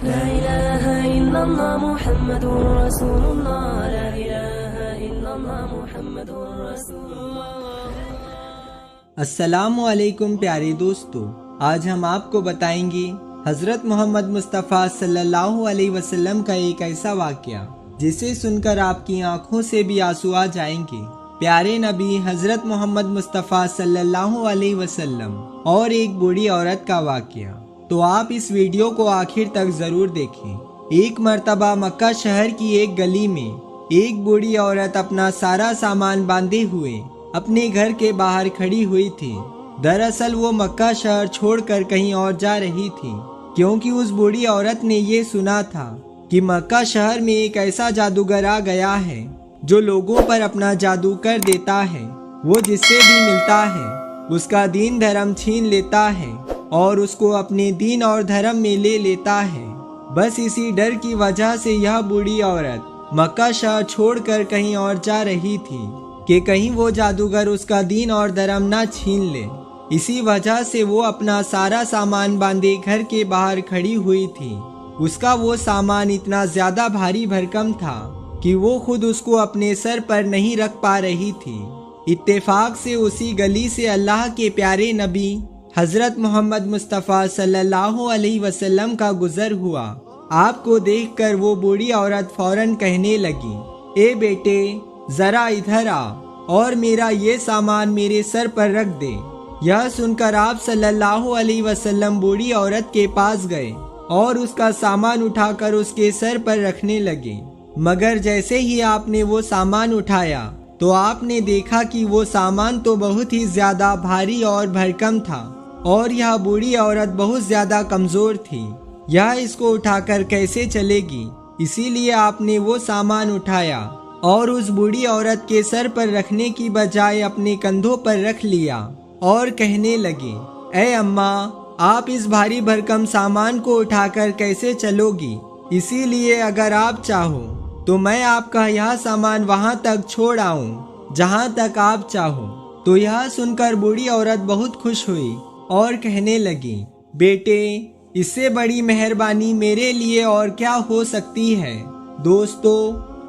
لا إله إلا الله محمد رسول الله لا إله إلا الله محمد رسول الله۔ السلام علیکم پیارے دوستو، آج ہم آپ کو بتائیں گے حضرت محمد مصطفیٰ صلی اللہ علیہ وسلم کا ایک ایسا واقعہ جسے سن کر آپ کی آنکھوں سے بھی آنسو آ جائیں گے۔ پیارے نبی حضرت محمد مصطفیٰ صلی اللہ علیہ وسلم اور ایک بوڑھی عورت کا واقعہ، تو آپ اس ویڈیو کو آخر تک ضرور دیکھیں۔ ایک مرتبہ مکہ شہر کی ایک گلی میں ایک بوڑھی عورت اپنا سارا سامان باندھے ہوئے اپنے گھر کے باہر کھڑی ہوئی تھی۔ دراصل وہ مکہ شہر چھوڑ کر کہیں اور جا رہی تھی، کیونکہ اس بوڑھی عورت نے یہ سنا تھا کہ مکہ شہر میں ایک ایسا جادوگر آ گیا ہے جو لوگوں پر اپنا جادو کر دیتا ہے۔ وہ جس سے بھی ملتا ہے اس کا دین دھرم چھین لیتا ہے اور اس کو اپنے دین اور دھرم میں لے لیتا ہے۔ بس اسی ڈر کی وجہ سے یہ بوڑھی عورت مکہ شہر چھوڑ کر کہیں اور جا رہی تھی کہ کہیں وہ جادوگر اس کا دین اور دھرم نہ چھین لے۔ اسی وجہ سے وہ اپنا سارا سامان باندھے گھر کے باہر کھڑی ہوئی تھی۔ اس کا وہ سامان اتنا زیادہ بھاری بھرکم تھا کہ وہ خود اس کو اپنے سر پر نہیں رکھ پا رہی تھی۔ اتفاق سے اسی گلی سے اللہ کے پیارے نبی حضرت محمد مصطفیٰ صلی اللہ علیہ وسلم کا گزر ہوا۔ آپ کو دیکھ کر وہ بوڑھی عورت فوراً کہنے لگی، اے بیٹے ذرا ادھر آ اور میرا یہ سامان میرے سر پر رکھ دے۔ یہ سن کر آپ صلی اللہ علیہ وسلم بوڑھی عورت کے پاس گئے اور اس کا سامان اٹھا کر اس کے سر پر رکھنے لگے۔ مگر جیسے ہی آپ نے وہ سامان اٹھایا تو آپ نے دیکھا کہ وہ سامان تو بہت ہی زیادہ بھاری اور بھرکم تھا، اور یہ بوڑھی عورت بہت زیادہ کمزور تھی۔ یہ اس کو اٹھا کر کیسے چلے گی؟ اسی لیے آپ نے وہ سامان اٹھایا اور اس بوڑھی عورت کے سر پر رکھنے کی بجائے اپنے کندھوں پر رکھ لیا اور کہنے لگے، اے اماں، آپ اس بھاری بھرکم سامان کو اٹھا کر کیسے چلو گی؟ اسی لیے اگر آپ چاہو تو میں آپ کا یہ سامان وہاں تک چھوڑ آؤں جہاں تک آپ چاہو۔ تو یہ سن کر بوڑھی عورت بہت خوش ہوئی اور کہنے لگی، بیٹے اس سے بڑی مہربانی میرے لیے اور کیا ہو سکتی ہے۔ دوستو،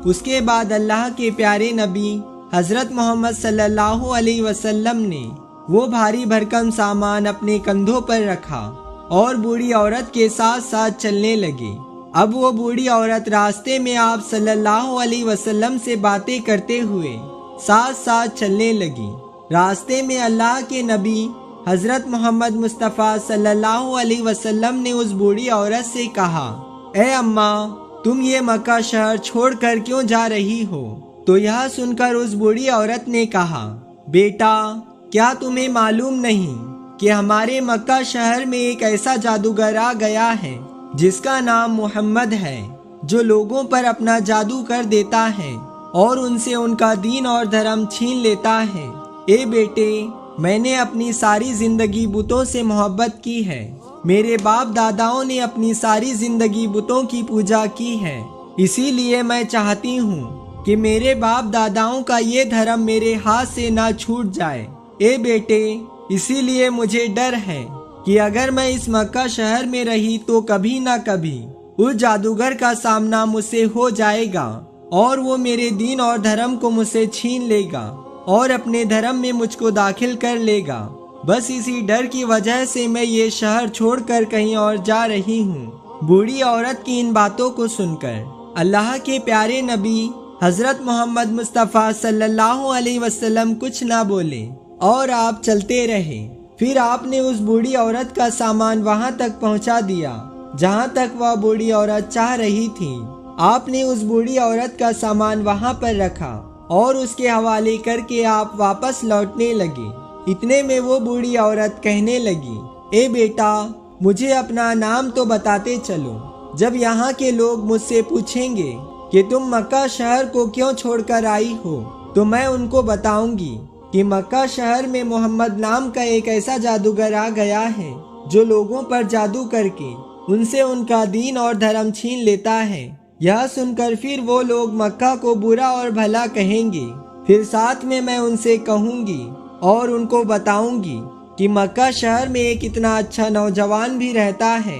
اس کے بعد اللہ کے پیارے نبی حضرت محمد صلی اللہ علیہ وسلم نے وہ بھاری بھرکم سامان اپنے کندھوں پر رکھا اور بوڑھی عورت کے ساتھ ساتھ چلنے لگے۔ اب وہ بوڑھی عورت راستے میں آپ صلی اللہ علیہ وسلم سے باتیں کرتے ہوئے ساتھ ساتھ چلنے لگی۔ راستے میں اللہ کے نبی حضرت محمد مصطفیٰ صلی اللہ علیہ وسلم نے اس بوڑھی عورت سے کہا، اے اماں، تم یہ مکہ شہر چھوڑ کر کیوں جا رہی ہو؟ تو یہ سن کر اس بوڑھی عورت نے کہا، بیٹا کیا تمہیں معلوم نہیں کہ ہمارے مکہ شہر میں ایک ایسا جادوگر آ گیا ہے جس کا نام محمد ہے، جو لوگوں پر اپنا جادو کر دیتا ہے اور ان سے ان کا دین اور دھرم چھین لیتا ہے۔ اے بیٹے، میں نے اپنی ساری زندگی بتوں سے محبت کی ہے۔ میرے باپ داداؤں نے اپنی ساری زندگی بتوں کی پوجا کی ہے، اسی لیے میں چاہتی ہوں کہ میرے باپ داداؤں کا یہ دھرم میرے ہاتھ سے نہ چھوٹ جائے۔ اے بیٹے، اسی لیے مجھے ڈر ہے کہ اگر میں اس مکہ شہر میں رہی تو کبھی نہ کبھی اس جادوگر کا سامنا مجھ سے ہو جائے گا اور وہ میرے دین اور دھرم کو مجھ سے چھین لے گا اور اپنے دھرم میں مجھ کو داخل کر لے گا۔ بس اسی ڈر کی وجہ سے میں یہ شہر چھوڑ کر کہیں اور جا رہی ہوں۔ بوڑھی عورت کی ان باتوں کو سن کر اللہ کے پیارے نبی حضرت محمد مصطفیٰ صلی اللہ علیہ وسلم کچھ نہ بولے اور آپ چلتے رہے۔ پھر آپ نے اس بوڑھی عورت کا سامان وہاں تک پہنچا دیا جہاں تک وہ بوڑھی عورت چاہ رہی تھی۔ آپ نے اس بوڑھی عورت کا سامان وہاں پر رکھا اور اس کے حوالے کر کے آپ واپس لوٹنے لگے۔ اتنے میں وہ بوڑھی عورت کہنے لگی، اے بیٹا مجھے اپنا نام تو بتاتے چلو۔ جب یہاں کے لوگ مجھ سے پوچھیں گے کہ تم مکہ شہر کو کیوں چھوڑ کر آئی ہو تو میں ان کو بتاؤں گی کہ مکہ شہر میں محمد نام کا ایک ایسا جادوگر آ گیا ہے جو لوگوں پر جادو کر کے ان سے ان کا دین اور دھرم چھین لیتا ہے۔ یہ سن کر پھر وہ لوگ مکہ کو برا اور بھلا کہیں گے، پھر ساتھ میں ان سے کہوں گی اور ان کو بتاؤں گی کہ مکہ شہر میں ایک اتنا اچھا نوجوان بھی رہتا ہے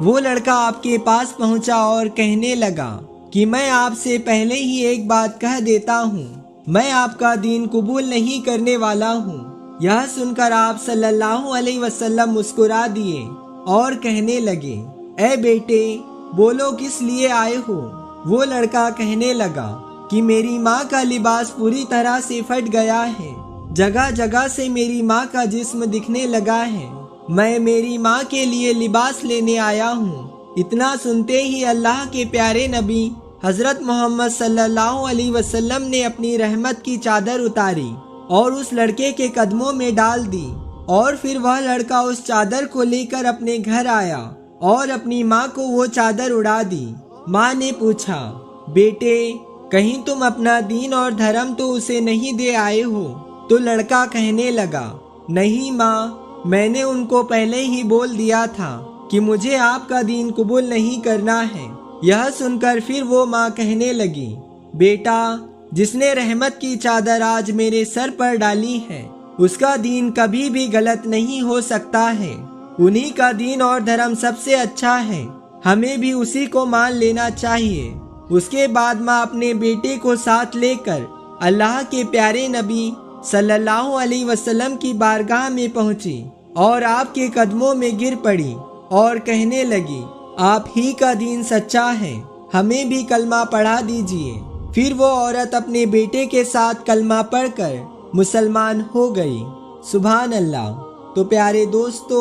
وہ لڑکا آپ کے پاس پہنچا اور کہنے لگا کہ میں آپ سے پہلے ہی ایک بات کہہ دیتا ہوں، میں آپ کا دین قبول نہیں کرنے والا ہوں۔ یہ سن کر آپ صلی اللہ علیہ وسلم مسکرا دیے اور کہنے لگے، اے بیٹے بولو کس لیے آئے ہو؟ وہ لڑکا کہنے لگا کہ میری ماں کا لباس پوری طرح سے پھٹ گیا ہے، جگہ جگہ سے میری ماں کا جسم دکھنے لگا ہے، میں میری ماں کے لیے لباس لینے آیا ہوں۔ اتنا سنتے ہی اللہ کے پیارے نبی حضرت محمد صلی اللہ علیہ وسلم نے اپنی رحمت کی چادر اتاری اور اس لڑکے کے قدموں میں ڈال دی، اور پھر وہ لڑکا اس چادر کو لے کر اپنے گھر آیا اور اپنی ماں کو وہ چادر اڑا دی۔ ماں نے پوچھا، بیٹے کہیں تم اپنا دین اور دھرم تو اسے نہیں دے آئے ہو؟ تو لڑکا کہنے لگا، نہیں ماں، میں نے ان کو پہلے ہی بول دیا تھا کہ مجھے آپ کا دین قبول نہیں کرنا ہے۔ یہ سن کر پھر وہ ماں کہنے لگی، بیٹا جس نے رحمت کی چادر آج میرے سر پر ڈالی ہے اس کا دین کبھی بھی غلط نہیں ہو سکتا ہے، انہی کا دین اور دھرم سب سے اچھا ہے، ہمیں بھی اسی کو مان لینا چاہیے۔ اس کے بعد ماں اپنے بیٹے کو ساتھ لے کر اللہ کے پیارے نبی صلی اللہ علیہ وسلم کی بارگاہ میں پہنچی اور آپ کے قدموں میں گر پڑی اور کہنے لگی، آپ ہی کا دین سچا ہے، ہمیں بھی کلمہ پڑھا دیجیے۔ پھر وہ عورت اپنے بیٹے کے ساتھ کلمہ پڑھ کر مسلمان ہو گئی۔ سبحان اللہ۔ تو پیارے دوستو،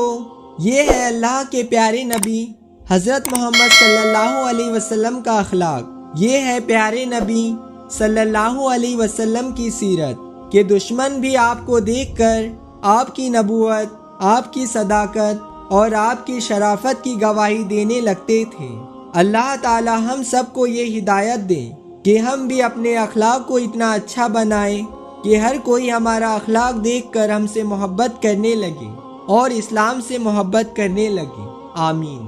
یہ ہے اللہ کے پیارے نبی حضرت محمد صلی اللہ علیہ وسلم کا اخلاق، یہ ہے پیارے نبی صلی اللہ علیہ وسلم کی سیرت کہ دشمن بھی آپ کو دیکھ کر آپ کی نبوت، آپ کی صداقت اور آپ کی شرافت کی گواہی دینے لگتے تھے۔ اللہ تعالی ہم سب کو یہ ہدایت دے کہ ہم بھی اپنے اخلاق کو اتنا اچھا بنائیں کہ ہر کوئی ہمارا اخلاق دیکھ کر ہم سے محبت کرنے لگے اور اسلام سے محبت کرنے لگے۔ آمین۔